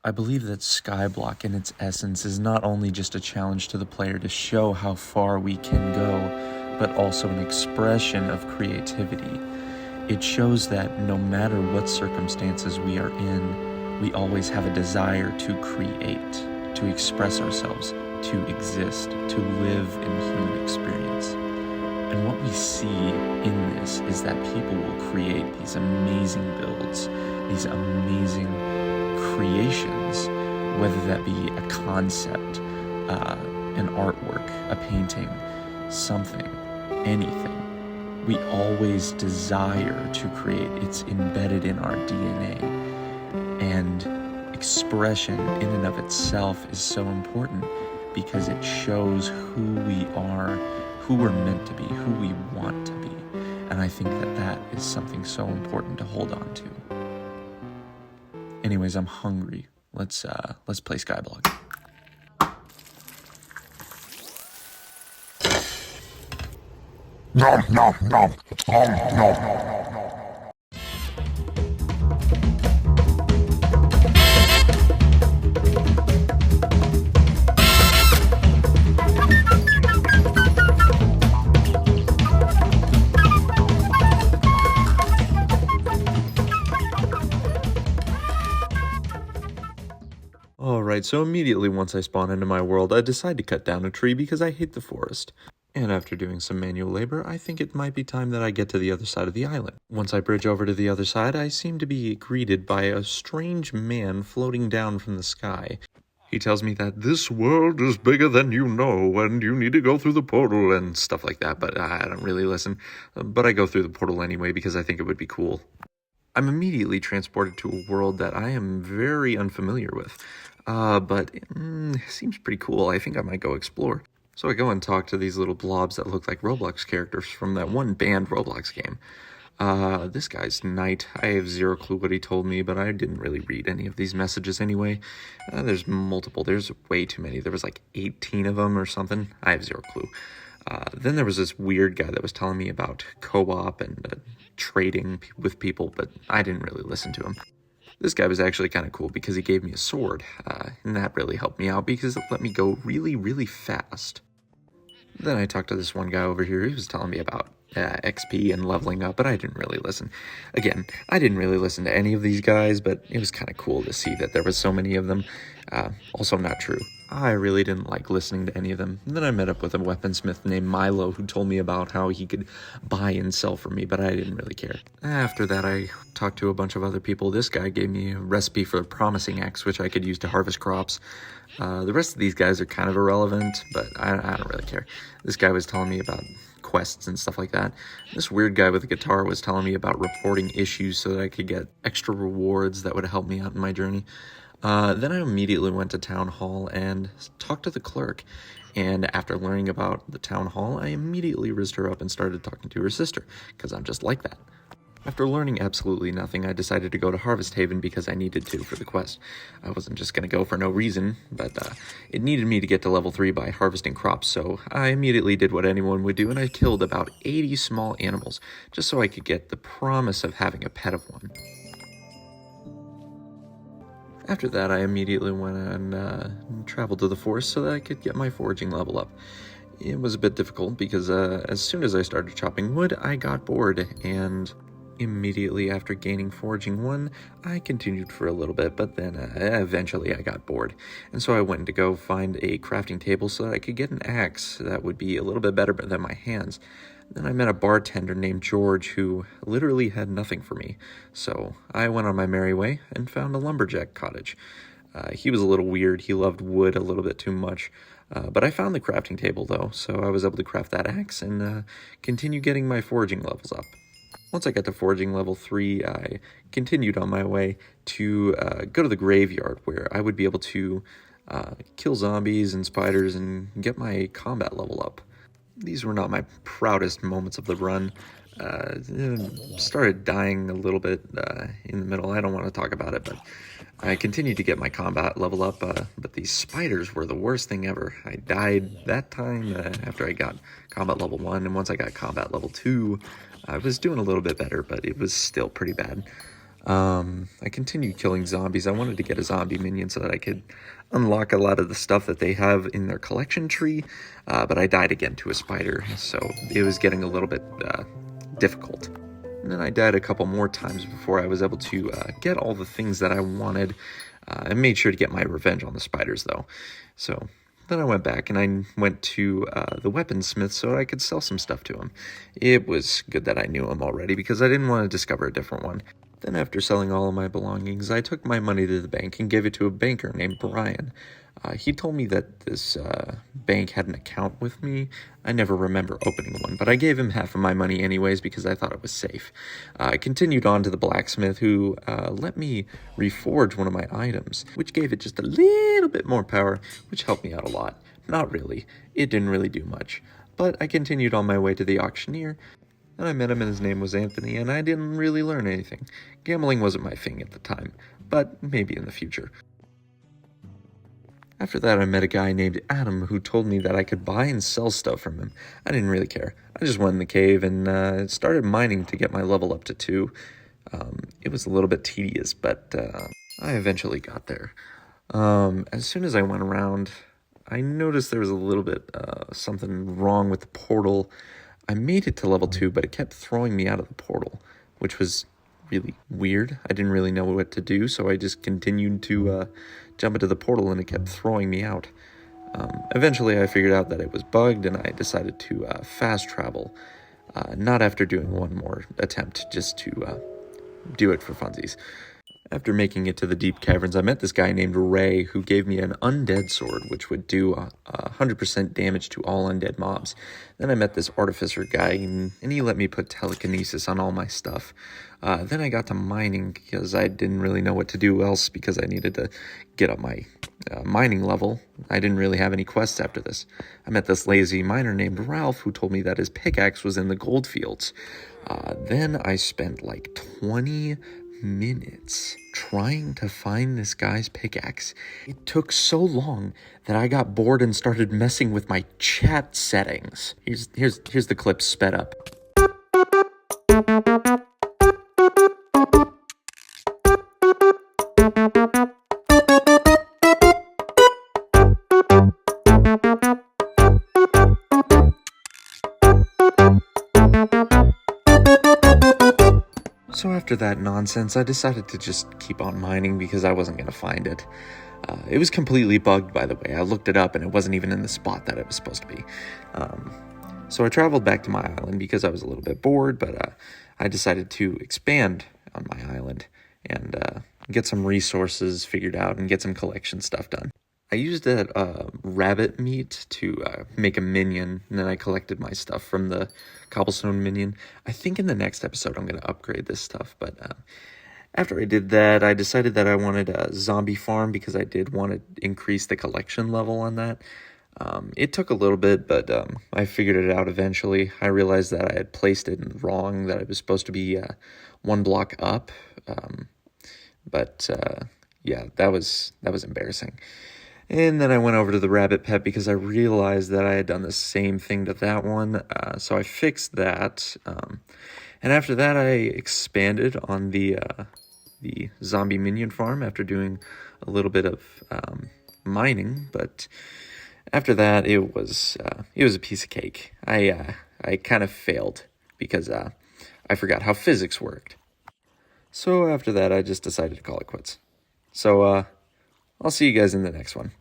I believe that Skyblock in its essence is not only just a challenge to the player to show how far we can go, but also an expression of creativity. It shows that no matter what circumstances we are in, we always have a desire to create, to express ourselves, to exist, to live in human experience. And what we see in this is that people will create these amazing builds, these amazing creations, whether that be a concept, an artwork, a painting, something, anything. We always desire to create. It's embedded in our DNA. And expression in and of itself is so important because it shows who we are, who we're meant to be, who we want to be. And I think that that is something so important to hold on to. Anyways, I'm hungry. Let's play Skyblock. Nom nom nom nom nom. Alright, so immediately once I spawn into my world, I decide to cut down a tree because I hate the forest. And after doing some manual labor, I think it might be time that I get to the other side of the island. Once I bridge over to the other side, I seem to be greeted by a strange man floating down from the sky. He tells me that this world is bigger than you know, and you need to go through the portal and stuff like that, but I don't really listen. But I go through the portal anyway because I think it would be cool. I'm immediately transported to a world that I am very unfamiliar with, but it seems pretty cool. I think I might go explore. So I go and talk to these little blobs that look like Roblox characters from that one banned Roblox game. This guy's Knight. I have zero clue what he told me, but I didn't really read any of these messages anyway. There's multiple. There's way too many. There was like 18 of them or something. I have zero clue. Then there was this weird guy that was telling me about co-op and trading with people, but I didn't really listen to him. This guy was actually kind of cool because he gave me a sword, and that really helped me out because it let me go really, really fast. Then I talked to this one guy over here. He was telling me about XP and leveling up, but I didn't really listen. Again, I didn't really listen to any of these guys, but it was kind of cool to see that there was so many of them. Also not true. I really didn't like listening to any of them. And then I met up with a weaponsmith named Milo who told me about how he could buy and sell for me, but I didn't really care. After that, I talked to a bunch of other people. This guy gave me a recipe for a promising axe, which I could use to harvest crops. The rest of these guys are kind of irrelevant, but I don't really care. This guy was telling me about quests and stuff like that. This weird guy with a guitar was telling me about reporting issues so that I could get extra rewards that would help me out in my journey. Then I immediately went to town hall and talked to the clerk. And after learning about the town hall, I immediately rizzed her up and started talking to her sister, because I'm just like that. After learning absolutely nothing, I decided to go to Harvest Haven because I needed to for the quest. I wasn't just going to go for no reason, but it needed me to get to level 3 by harvesting crops, so I immediately did what anyone would do, and I killed about 80 small animals, just so I could get the promise of having a pet of one. After that, I immediately went and traveled to the forest so that I could get my foraging level up. It was a bit difficult because as soon as I started chopping wood, I got bored, and immediately after gaining foraging 1, I continued for a little bit, but then eventually I got bored. And so I went to go find a crafting table so that I could get an axe that would be a little bit better than my hands. Then I met a bartender named George who literally had nothing for me. So I went on my merry way and found a lumberjack cottage. He was a little weird. He loved wood a little bit too much. But I found the crafting table though, so I was able to craft that axe and continue getting my foraging levels up. Once I got to foraging level 3, I continued on my way to go to the graveyard where I would be able to kill zombies and spiders and get my combat level up. These were not my proudest moments of the run. Started dying a little bit in the middle. I don't want to talk about it, but I continued to get my combat level up, but these spiders were the worst thing ever. I died that time after I got combat level 1, and once I got combat level 2, I was doing a little bit better, but it was still pretty bad. I continued killing zombies. I wanted to get a zombie minion so that I could unlock a lot of the stuff that they have in their collection tree, but I died again to a spider, so it was getting a little bit difficult. And then I died a couple more times before I was able to get all the things that I wanted. I made sure to get my revenge on the spiders, though. So then I went back and I went to the weaponsmith so I could sell some stuff to him. It was good that I knew him already because I didn't want to discover a different one. Then after selling all of my belongings, I took my money to the bank and gave it to a banker named Brian. He told me that this bank had an account with me. I never remember opening one, but I gave him half of my money anyways because I thought it was safe. I continued on to the blacksmith who let me reforge one of my items, which gave it just a little bit more power, which helped me out a lot. Not really. It didn't really do much. But I continued on my way to the auctioneer, and I met him and his name was Anthony, and I didn't really learn anything. Gambling wasn't my thing at the time, but maybe in the future. After that, I met a guy named Adam who told me that I could buy and sell stuff from him. I didn't really care. I just went in the cave and started mining to get my level up to 2. It was a little bit tedious, but I eventually got there. As soon as I went around, I noticed there was a little bit something wrong with the portal. I made it to level 2, but it kept throwing me out of the portal, which was really weird. I didn't really know what to do, so I just continued to jump into the portal, and it kept throwing me out. Eventually, I figured out that it was bugged, and I decided to fast travel, not after doing one more attempt, just to do it for funsies. After making it to the deep caverns, I met this guy named Ray who gave me an undead sword, which would do 100% damage to all undead mobs. Then I met this artificer guy, and he let me put telekinesis on all my stuff. Then I got to mining because I didn't really know what to do else because I needed to get up my mining level. I didn't really have any quests after this. I met this lazy miner named Ralph who told me that his pickaxe was in the gold fields. Then I spent like 20 minutes trying to find this guy's pickaxe. It took so long that I got bored and started messing with my chat settings. Here's the clip sped up. So after that nonsense, I decided to just keep on mining because I wasn't going to find it. It was completely bugged, by the way. I looked it up and it wasn't even in the spot that it was supposed to be. So I traveled back to my island because I was a little bit bored, but I decided to expand on my island and get some resources figured out and get some collection stuff done. I used that rabbit meat to make a minion, and then I collected my stuff from the cobblestone minion. I think in the next episode I'm going to upgrade this stuff, but after I did that, I decided that I wanted a zombie farm because I did want to increase the collection level on that. It took a little bit, but I figured it out eventually. I realized that I had placed it wrong, that it was supposed to be 1 block up, but yeah, that was embarrassing. And then I went over to the rabbit pet because I realized that I had done the same thing to that one. So I fixed that. And after that, I expanded on the zombie minion farm after doing a little bit of mining. But after that, it was a piece of cake. I kind of failed because I forgot how physics worked. So after that, I just decided to call it quits. So I'll see you guys in the next one.